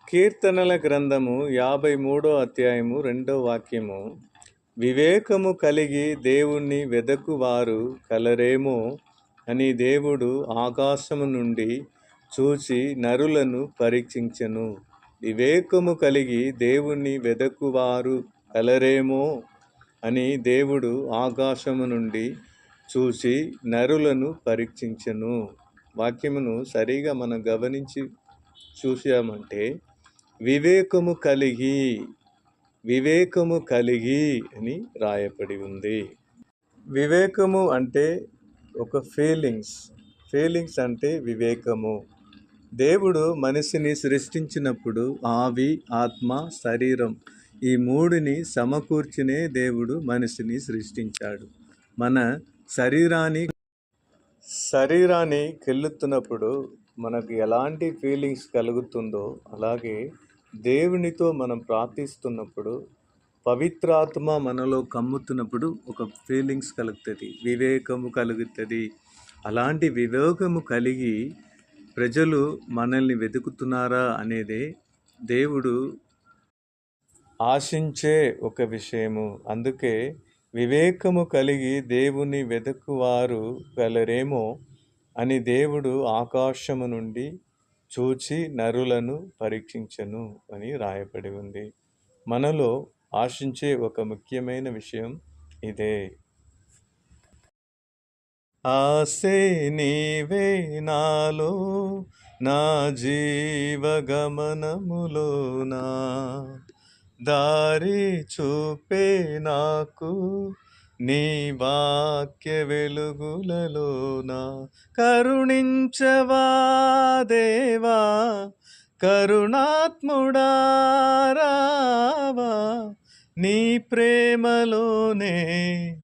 కీర్తనల గ్రంథము 53 అధ్యాయము 2 వాక్యము. వివేకము కలిగి దేవుణ్ణి వెదకువారు కలరేమో అని దేవుడు ఆకాశము నుండి చూచి నరులను పరీక్షించెను. వివేకము కలిగి దేవుణ్ణి వెదకువారు కలరేమో అని దేవుడు ఆకాశము నుండి చూసి నరులను పరీక్షించెను. వాక్యమును సరిగా మనం గమనించి చూసామంటే వివేకము కలిగి అని రాయబడి ఉంది. వివేకము అంటే ఒక ఫీలింగ్స్ అంటే వివేకము. దేవుడు మనిషిని సృష్టించినప్పుడు ఆవి, ఆత్మ, శరీరం ఈ మూడుని సమకూర్చినే దేవుడు మనిషిని సృష్టించాడు. మన శరీరాన్ని కెళ్ళుతున్నప్పుడు మనకు ఎలాంటి ఫీలింగ్స్ కలుగుతుందో అలాగే దేవునితో మనం ప్రార్థిస్తున్నప్పుడు పవిత్రాత్మ మనలో కమ్ముతున్నప్పుడు ఒక ఫీలింగ్స్ కలుగుతుంది, వివేకము కలుగుతుంది. అలాంటి వివేకము కలిగి ప్రజలు మనల్ని వెతుకుతున్నారా అనేదే దేవుడు ఆశించే ఒక విషయము. అందుకే వివేకము కలిగి దేవుని వెతుకువారు గలరేమో అని దేవుడు ఆకాశము నుండి చూచి నరులను పరీక్షించెను అని రాయబడి ఉంది. మనలో ఆశించే ఒక ముఖ్యమైన విషయం ఇదే. ఆసే నీవే నాలో నా జీవగమనములోనా, దారి చూపే నాకు నీ వాక్య వెలుగులలోన. కరుణించవా దేవా కరుణాత్ముడా రావా, నీ ప్రేమలోనే